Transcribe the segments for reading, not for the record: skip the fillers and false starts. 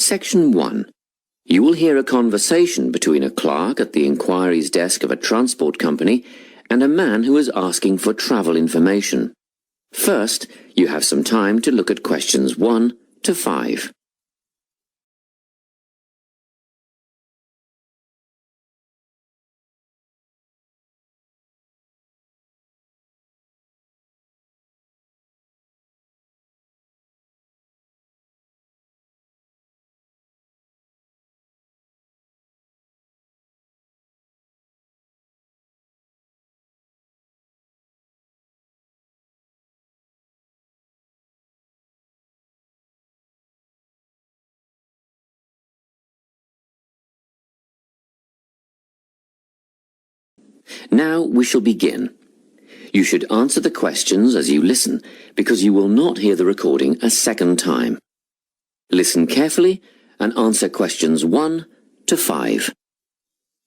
Section 1. You will hear a conversation between a clerk at the inquiries desk of a transport company and a man who is asking for travel information. First, you have some time to look at questions 1 to 5. Now we shall begin. You should answer the questions as you listen, because you will not hear the recording a second time. Listen carefully and answer questions 1 to 5.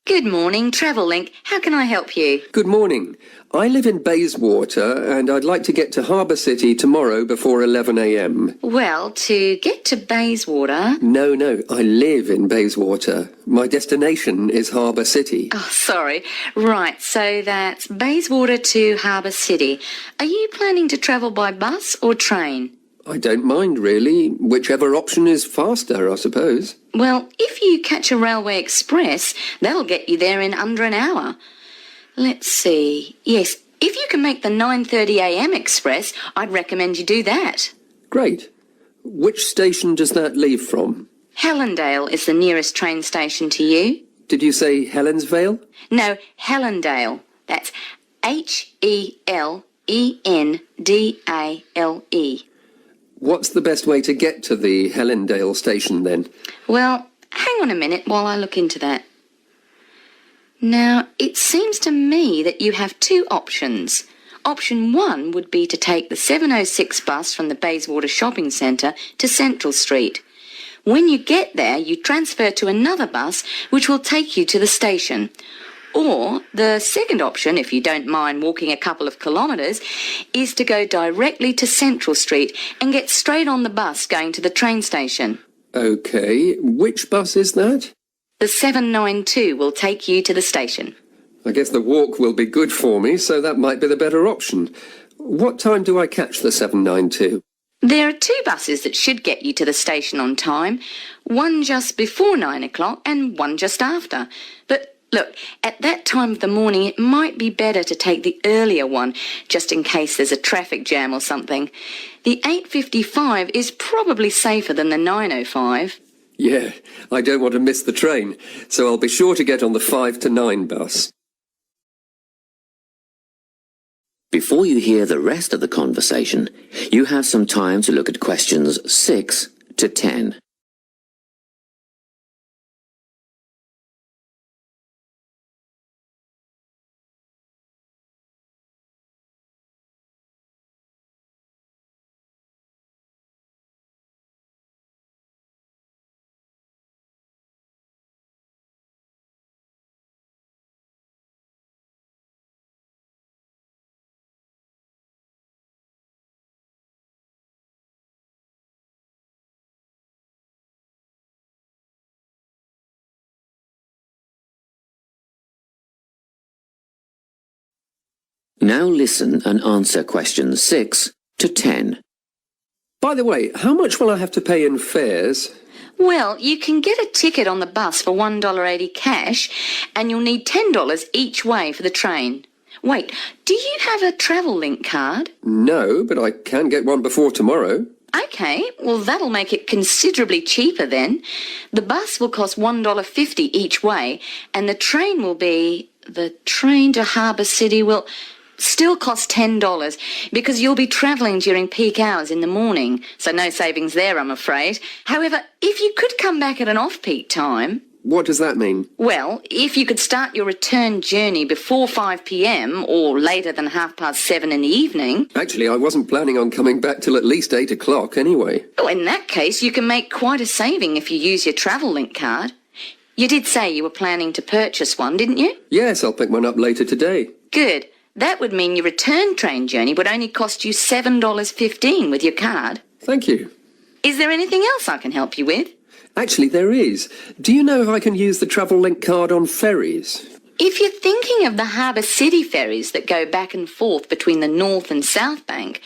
Good morning, Travel Link. How can I help you? Good morning. I live in Bayswater and I'd like to get to Harbour City tomorrow before 11 a.m. Well, to get to Bayswater... No, I live in Bayswater. My destination is Harbour City. Oh, sorry. Right, so that's Bayswater to Harbour City. Are you planning to travel by bus or train? I don't mind, really. Whichever option is faster, I suppose. Well, if you catch a railway express, that'll get you there in under an hour. Let's see. Yes, if you can make the 9:30 a.m. express, I'd recommend you do that. Great. Which station does that leave from? Helendale is the nearest train station to you. Did you say Helensvale? No, Helendale. That's Helendale. What's the best way to get to the Helendale station then? Well, hang on a minute while I look into that. Now, it seems to me that you have two options. Option 1 would be to take the 7:06 bus from the Bayswater Shopping Centre to Central Street. When you get there, you transfer to another bus which will take you to the station. Or the second option, if you don't mind walking a couple of kilometres, is to go directly to Central Street and get straight on the bus going to the train station. OK, which bus is that? The 792 will take you to the station. I guess the walk will be good for me, so that might be the better option. What time do I catch the 792? There are two buses that should get you to the station on time, one just before 9 o'clock and one just after. But look, at that time of the morning, it might be better to take the earlier one, just in case there's a traffic jam or something. The 8:55 is probably safer than the 9:05. Yeah, I don't want to miss the train, so I'll be sure to get on the 5 to 9 bus. Before you hear the rest of the conversation, you have some time to look at questions 6 to 10. Now listen and answer questions 6 to 10. By the way, how much will I have to pay in fares? Well, you can get a ticket on the bus for $1.80 cash, and you'll need $10 each way for the train. Wait, do you have a Travel Link card? No, but I can get one before tomorrow. OK, well, that'll make it considerably cheaper then. The bus will cost $1.50 each way, and the train will be... The train to Harbour City will... still cost $10 because you'll be travelling during peak hours in the morning, so no savings there, I'm afraid. However, if you could come back at an off-peak time... What does that mean? Well, if you could start your return journey before 5 p.m. or later than 7:30 in the evening... Actually, I wasn't planning on coming back till at least 8 o'clock anyway. Oh, in that case, you can make quite a saving if you use your Travel Link card. You did say you were planning to purchase one, didn't you? Yes, I'll pick one up later today. Good. That would mean your return train journey would only cost you $7.15 with your card. Thank you. Is there anything else I can help you with? Actually, there is. Do you know if I can use the Travel Link card on ferries? If you're thinking of the Harbour City ferries that go back and forth between the North and South Bank,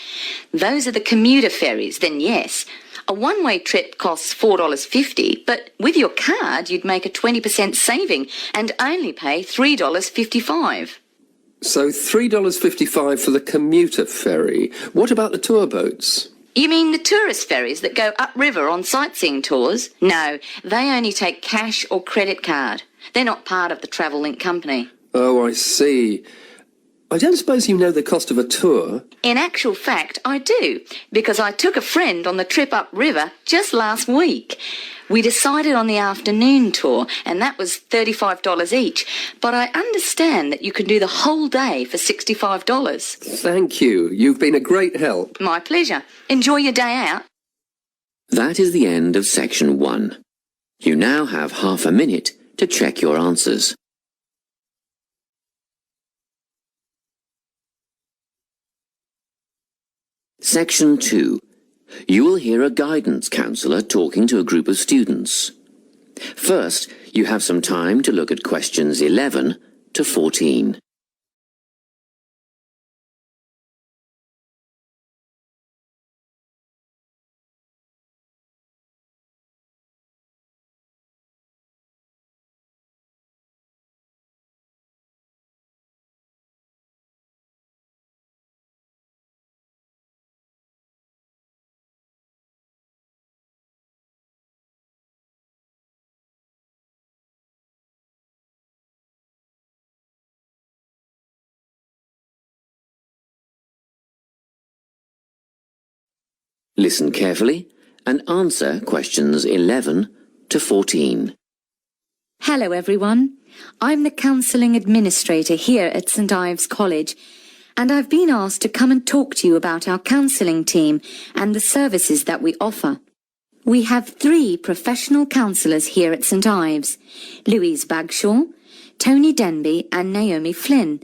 those are the commuter ferries, then yes. A one-way trip costs $4.50, but with your card you'd make a 20% saving and only pay $3.55. So $3.55 for the commuter ferry. What about the tour boats? You mean the tourist ferries that go upriver on sightseeing tours? No, they only take cash or credit card. They're not part of the Travel Link company. Oh, I see. I don't suppose you know the cost of a tour? In actual fact, I do, because I took a friend on the trip upriver just last week. We decided on the afternoon tour, and that was $35 each, but I understand that you can do the whole day for $65. Thank you. You've been a great help. My pleasure. Enjoy your day out. That is the end of section 1. You now have half a minute to check your answers. Section 2. You will hear a guidance counsellor talking to a group of students. First, you have some time to look at questions 11 to 14. Listen carefully and answer questions 11 to 14. Hello everyone, I'm the Counselling Administrator here at St Ives College, and I've been asked to come and talk to you about our counselling team and the services that we offer. We have 3 professional counsellors here at St Ives, Louise Bagshaw, Tony Denby and Naomi Flynn.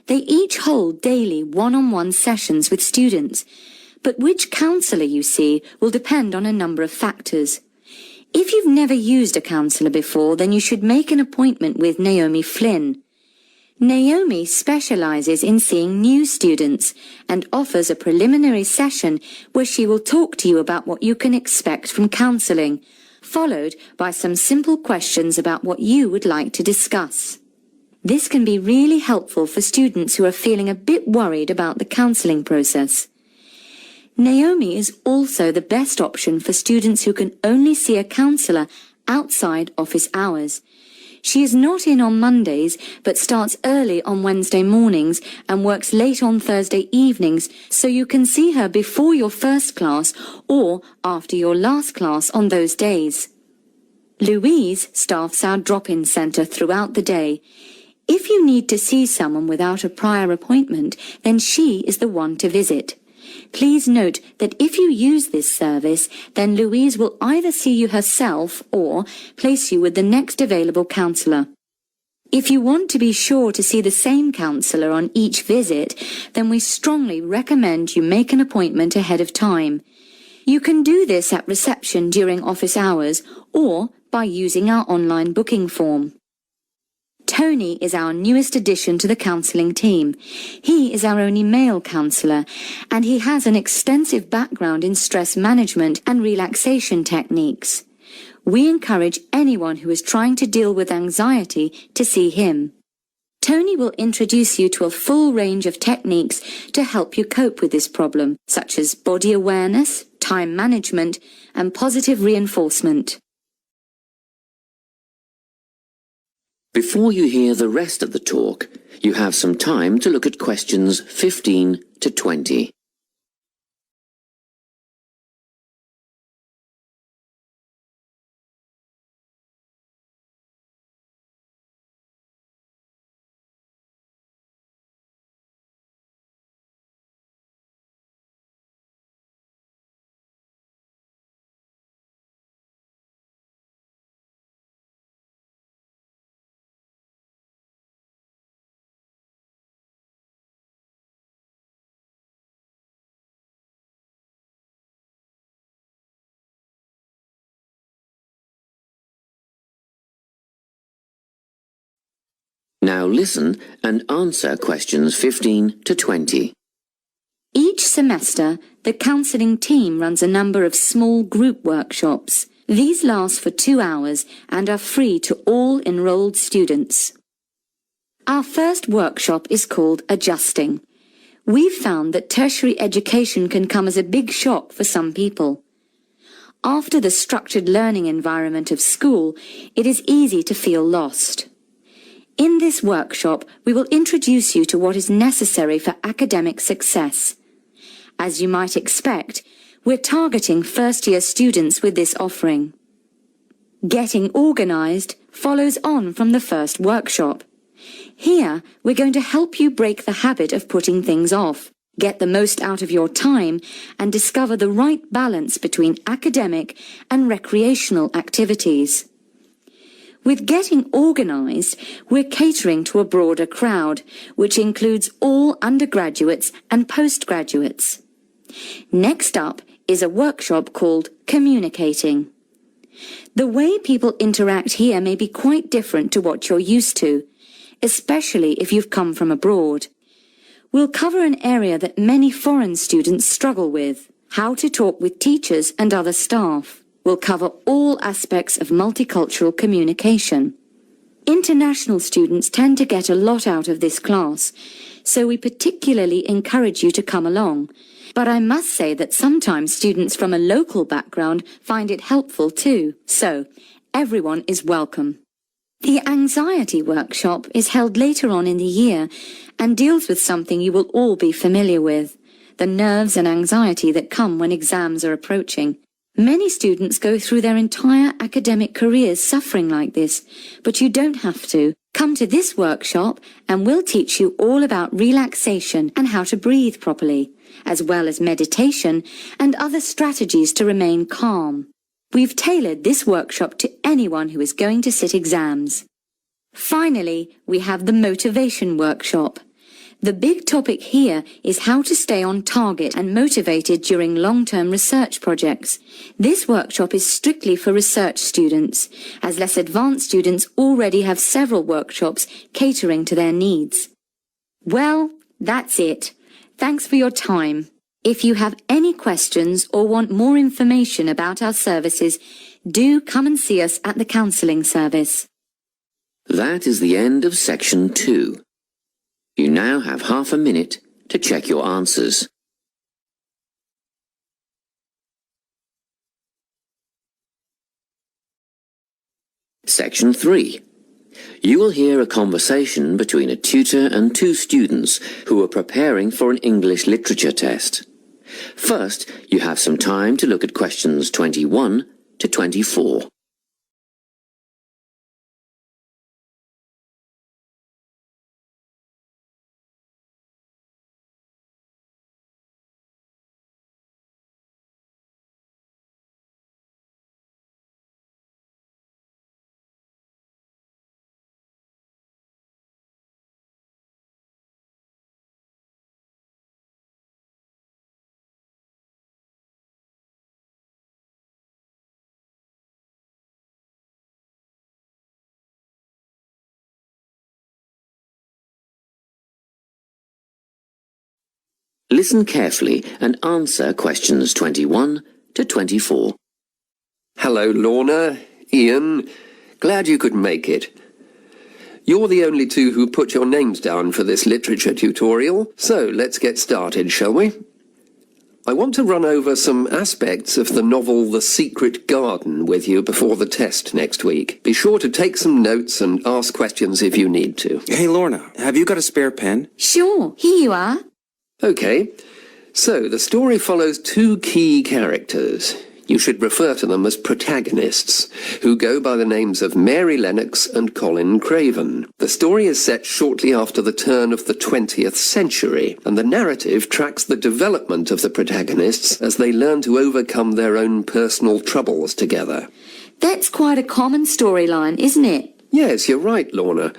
They each hold daily one-on-one sessions with students, but which counsellor you see will depend on a number of factors. If you've never used a counsellor before, then you should make an appointment with Naomi Flynn. Naomi specialises in seeing new students and offers a preliminary session where she will talk to you about what you can expect from counselling, followed by some simple questions about what you would like to discuss. This can be really helpful for students who are feeling a bit worried about the counselling process. Naomi is also the best option for students who can only see a counsellor outside office hours. She is not in on Mondays, but starts early on Wednesday mornings and works late on Thursday evenings, so you can see her before your first class or after your last class on those days. Louise staffs our drop-in centre throughout the day. If you need to see someone without a prior appointment, then she is the one to visit. Please note that if you use this service, then Louise will either see you herself or place you with the next available counsellor. If you want to be sure to see the same counsellor on each visit, then we strongly recommend you make an appointment ahead of time. You can do this at reception during office hours or by using our online booking form. Tony is our newest addition to the counselling team. He is our only male counsellor, and he has an extensive background in stress management and relaxation techniques. We encourage anyone who is trying to deal with anxiety to see him. Tony will introduce you to a full range of techniques to help you cope with this problem, such as body awareness, time management, and positive reinforcement. Before you hear the rest of the talk, you have some time to look at questions 15 to 20. Now listen and answer questions 15 to 20. Each semester, the counselling team runs a number of small group workshops. These last for 2 hours and are free to all enrolled students. Our first workshop is called Adjusting. We've found that tertiary education can come as a big shock for some people. After the structured learning environment of school, it is easy to feel lost. In this workshop, we will introduce you to what is necessary for academic success. As you might expect, we're targeting first-year students with this offering. Getting organised follows on from the first workshop. Here, we're going to help you break the habit of putting things off, get the most out of your time, and discover the right balance between academic and recreational activities. With Getting Organised, we're catering to a broader crowd, which includes all undergraduates and postgraduates. Next up is a workshop called Communicating. The way people interact here may be quite different to what you're used to, especially if you've come from abroad. We'll cover an area that many foreign students struggle with, how to talk with teachers and other staff. We'll cover all aspects of multicultural communication. International students tend to get a lot out of this class, so we particularly encourage you to come along. But I must say that sometimes students from a local background find it helpful too, so everyone is welcome. The anxiety workshop is held later on in the year and deals with something you will all be familiar with, the nerves and anxiety that come when exams are approaching. Many students go through their entire academic careers suffering like this, but you don't have to. Come to this workshop and we'll teach you all about relaxation and how to breathe properly, as well as meditation and other strategies to remain calm. We've tailored this workshop to anyone who is going to sit exams. Finally, we have the motivation workshop. The big topic here is how to stay on target and motivated during long-term research projects. This workshop is strictly for research students, as less advanced students already have several workshops catering to their needs. Well, that's it. Thanks for your time. If you have any questions or want more information about our services, do come and see us at the counselling service. That is the end of section 2. You now have half a minute to check your answers. Section 3. You will hear a conversation between a tutor and 2 students who are preparing for an English literature test. First, you have some time to look at questions 21 to 24. Listen carefully and answer questions 21 to 24. Hello, Lorna, Ian. Glad you could make it. You're the only 2 who put your names down for this literature tutorial, so let's get started, shall we? I want to run over some aspects of the novel The Secret Garden with you before the test next week. Be sure to take some notes and ask questions if you need to. Hey, Lorna, have you got a spare pen? Sure, here you are. Okay, so the story follows 2 key characters. You should refer to them as protagonists, who go by the names of Mary Lennox and Colin Craven. The story is set shortly after the turn of the 20th century, and the narrative tracks the development of the protagonists as they learn to overcome their own personal troubles together. That's quite a common storyline, isn't it? Yes, you're right, Lorna.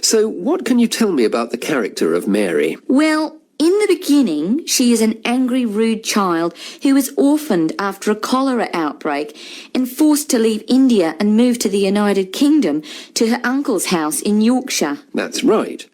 So what can you tell me about the character of Mary? Well, In the beginning, she is an angry, rude child who was orphaned after a cholera outbreak and forced to leave India and move to the United Kingdom to her uncle's house in Yorkshire. That's right.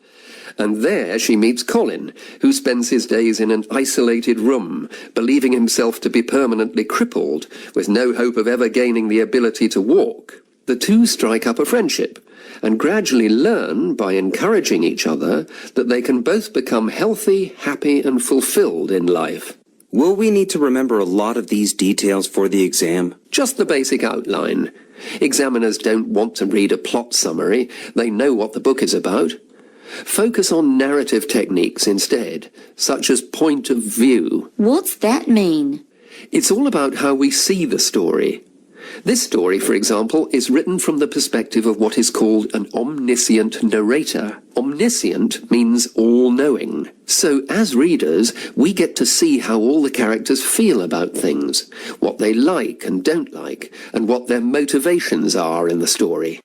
And there she meets Colin, who spends his days in an isolated room, believing himself to be permanently crippled, with no hope of ever gaining the ability to walk. The two strike up a friendship, and gradually learn, by encouraging each other, that they can both become healthy, happy, and fulfilled in life. Will we need to remember a lot of these details for the exam? Just the basic outline. Examiners don't want to read a plot summary. They know what the book is about. Focus on narrative techniques instead, such as point of view. What's that mean? It's all about how we see the story. This story, for example, is written from the perspective of what is called an omniscient narrator. Omniscient means all-knowing. So, as readers, we get to see how all the characters feel about things, what they like and don't like, and what their motivations are in the story.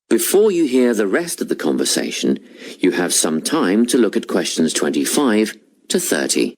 Before you hear the rest of the conversation, you have some time to look at questions 25 to 30.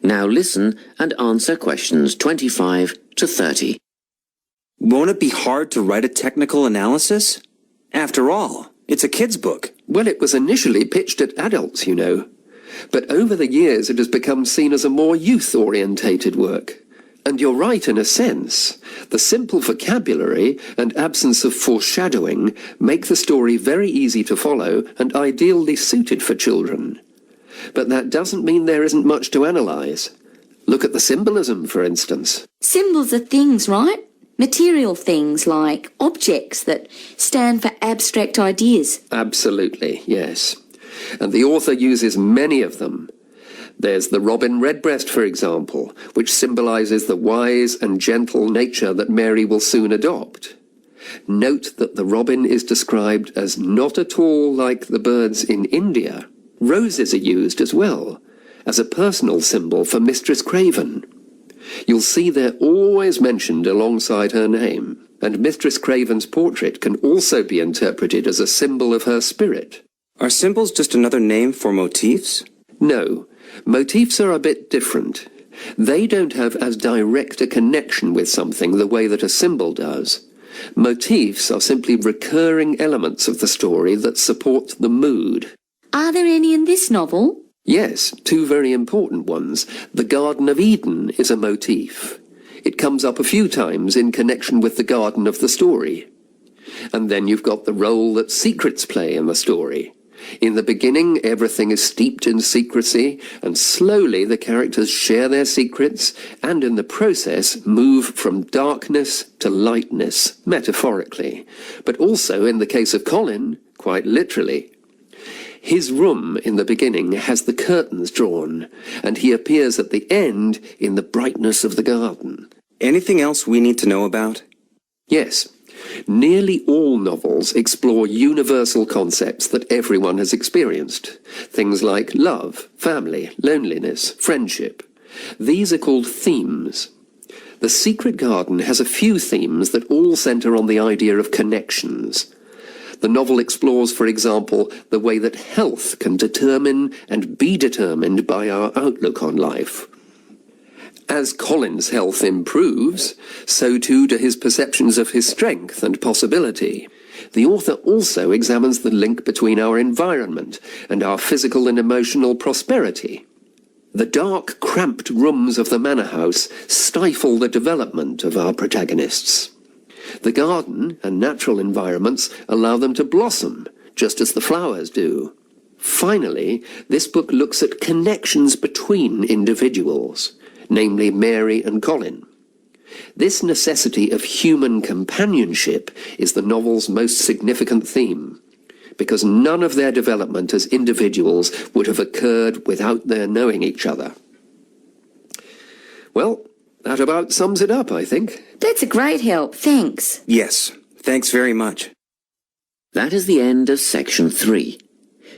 Now listen and answer questions 25 to 30. Won't it be hard to write a technical analysis? After all, it's a kid's book. Well, it was initially pitched at adults, you know. But over the years it has become seen as a more youth-orientated work. And you're right in a sense. The simple vocabulary and absence of foreshadowing make the story very easy to follow and ideally suited for children. But that doesn't mean there isn't much to analyse. Look at the symbolism, for instance. Symbols are things, right? Material things like objects that stand for abstract ideas. Absolutely, yes. And the author uses many of them. There's the robin redbreast, for example, which symbolises the wise and gentle nature that Mary will soon adopt. Note that the robin is described as not at all like the birds in India. Roses are used as well, as a personal symbol for Mistress Craven. You'll see they're always mentioned alongside her name, and Mistress Craven's portrait can also be interpreted as a symbol of her spirit. Are symbols just another name for motifs? No, motifs are a bit different. They don't have as direct a connection with something the way that a symbol does. Motifs are simply recurring elements of the story that support the mood. Are there any in this novel? Yes, two very important ones. The Garden of Eden is a motif. It comes up a few times in connection with the garden of the story. And then you've got the role that secrets play in the story. In the beginning, everything is steeped in secrecy, and slowly the characters share their secrets, and in the process move from darkness to lightness, metaphorically, but also, in the case of Colin, quite literally. His room in the beginning has the curtains drawn, and he appears at the end in the brightness of the garden. Anything else we need to know about? Yes. Nearly all novels explore universal concepts that everyone has experienced. Things like love, family, loneliness, friendship. These are called themes. The Secret Garden has a few themes that all centre on the idea of connections. The novel explores, for example, the way that health can determine and be determined by our outlook on life. As Colin's health improves, so too do his perceptions of his strength and possibility. The author also examines the link between our environment and our physical and emotional prosperity. The dark, cramped rooms of the manor house stifle the development of our protagonists. The garden and natural environments allow them to blossom, just as the flowers do. Finally, this book looks at connections between individuals, namely Mary and Colin. This necessity of human companionship is the novel's most significant theme, because none of their development as individuals would have occurred without their knowing each other. Well, that about sums it up, I think. That's a great help, thanks. Yes, thanks very much. That is the end of section 3.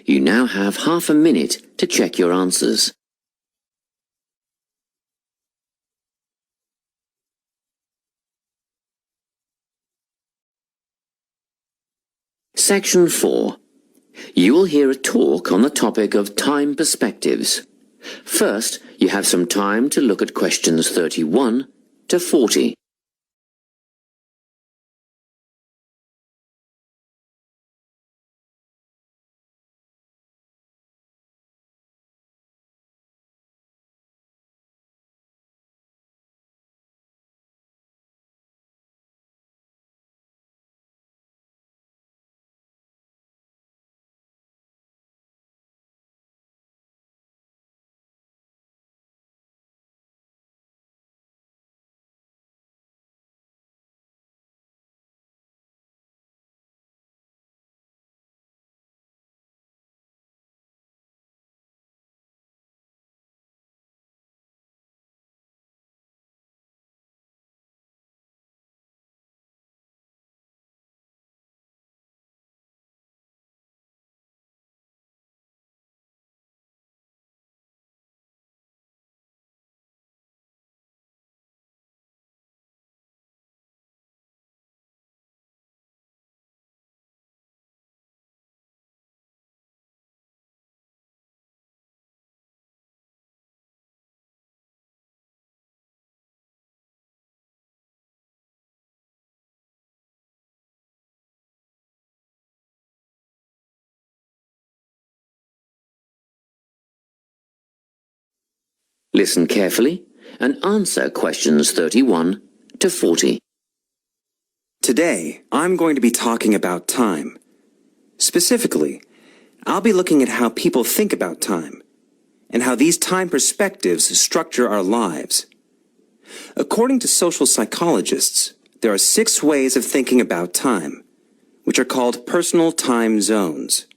You now have half a minute to check your answers. Section 4. You will hear a talk on the topic of time perspectives. First, you have some time to look at questions 31 to 40. Listen carefully and answer questions 31 to 40. Today, I'm going to be talking about time. Specifically, I'll be looking at how people think about time and how these time perspectives structure our lives. According to social psychologists, there are 6 ways of thinking about time, which are called personal time zones.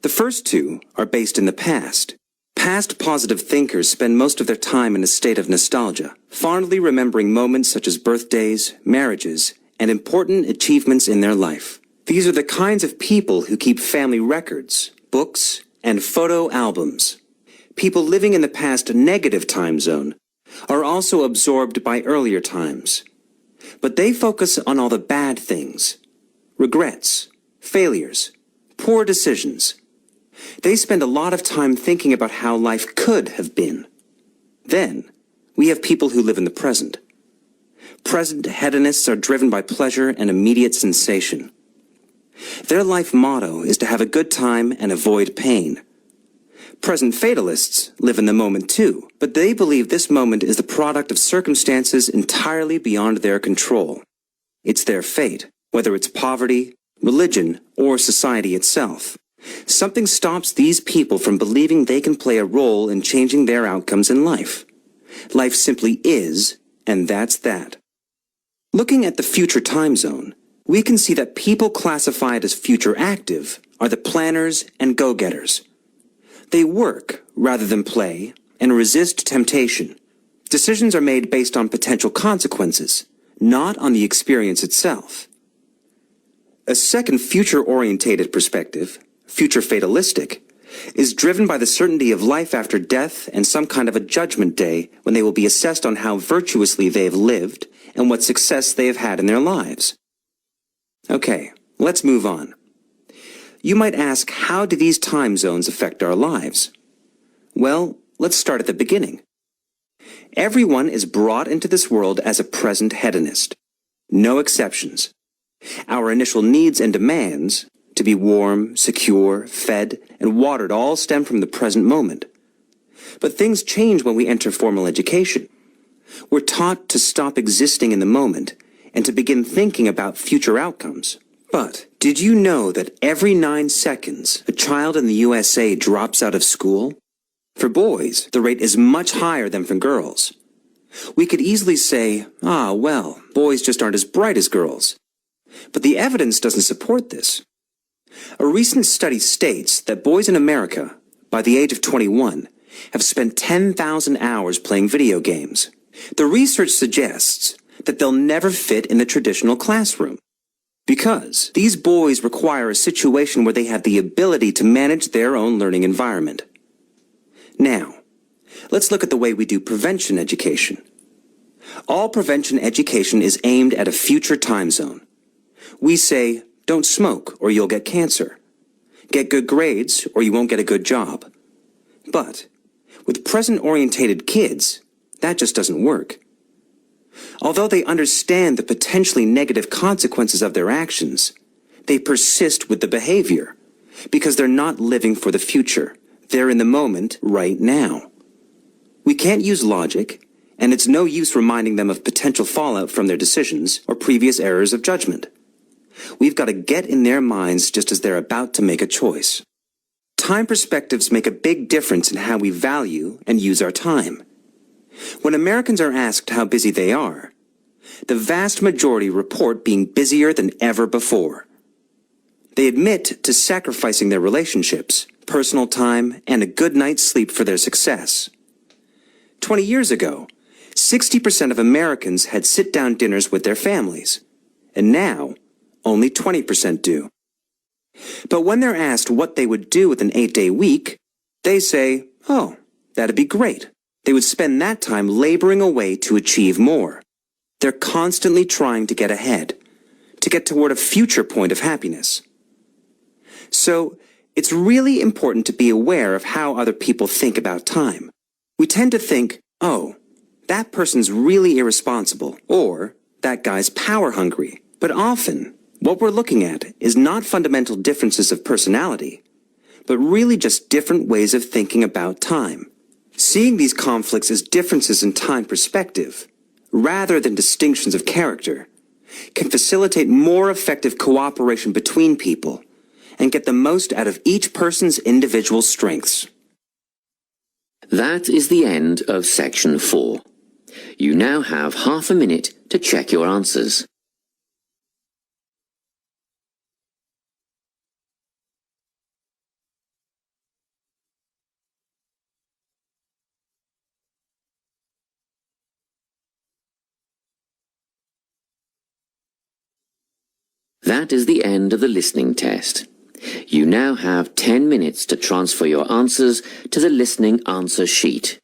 The first 2 are based in the past. Past positive thinkers spend most of their time in a state of nostalgia, fondly remembering moments such as birthdays, marriages, and important achievements in their life. These are the kinds of people who keep family records, books, and photo albums. People living in the past negative time zone are also absorbed by earlier times, but they focus on all the bad things, regrets, failures, poor decisions. They spend a lot of time thinking about how life could have been. Then, we have people who live in the present. Present hedonists are driven by pleasure and immediate sensation. Their life motto is to have a good time and avoid pain. Present fatalists live in the moment too, but they believe this moment is the product of circumstances entirely beyond their control. It's their fate, whether it's poverty, religion, or society itself. Something stops these people from believing they can play a role in changing their outcomes in life. Life simply is, and that's that. Looking at the future time zone, we can see that people classified as future active are the planners and go-getters. They work rather than play and resist temptation. Decisions are made based on potential consequences, not on the experience itself. A second future-orientated perspective, future fatalistic, is driven by the certainty of life after death and some kind of a judgment day when they will be assessed on how virtuously they have lived and what success they have had in their lives. Okay, let's move on. You might ask, how do these time zones affect our lives? Well, let's start at the beginning. Everyone is brought into this world as a present hedonist. No exceptions. Our initial needs and demands, to be warm, secure, fed, and watered, all stem from the present moment. But things change when we enter formal education. We're taught to stop existing in the moment and to begin thinking about future outcomes. But Did you know that every 9 seconds, a child in the USA drops out of school? For boys, the rate is much higher than for girls. We could easily say, well, boys just aren't as bright as girls. But the evidence doesn't support this. A recent study states that boys in America, by the age of 21, have spent 10,000 hours playing video games. The research suggests that they'll never fit in the traditional classroom, because these boys require a situation where they have the ability to manage their own learning environment. Now, let's look at the way we do prevention education. All prevention education is aimed at a future time zone. We say, don't smoke or you'll get cancer. Get good grades or you won't get a good job. But with present-orientated kids, that just doesn't work. Although they understand the potentially negative consequences of their actions, they persist with the behavior because they're not living for the future. They're in the moment right now. We can't use logic, and it's no use reminding them of potential fallout from their decisions or previous errors of judgment. We've got to get in their minds just as they're about to make a choice. Time perspectives make a big difference in how we value and use our time. When Americans are asked how busy they are, the vast majority report being busier than ever before. They admit to sacrificing their relationships, personal time, and a good night's sleep for their success. 20 years ago, 60% of Americans had sit-down dinners with their families, and now only 20% do. But when they're asked what they would do with an 8-day week, they say, that'd be great. They would spend that time laboring away to achieve more. They're constantly trying to get ahead, to get toward a future point of happiness. So, it's really important to be aware of how other people think about time. We tend to think, that person's really irresponsible, or that guy's power-hungry. But often, what we're looking at is not fundamental differences of personality, but really just different ways of thinking about time. Seeing these conflicts as differences in time perspective, rather than distinctions of character, can facilitate more effective cooperation between people and get the most out of each person's individual strengths. That is the end of section 4. You now have half a minute to check your answers. That is the end of the listening test. You now have 10 minutes to transfer your answers to the listening answer sheet.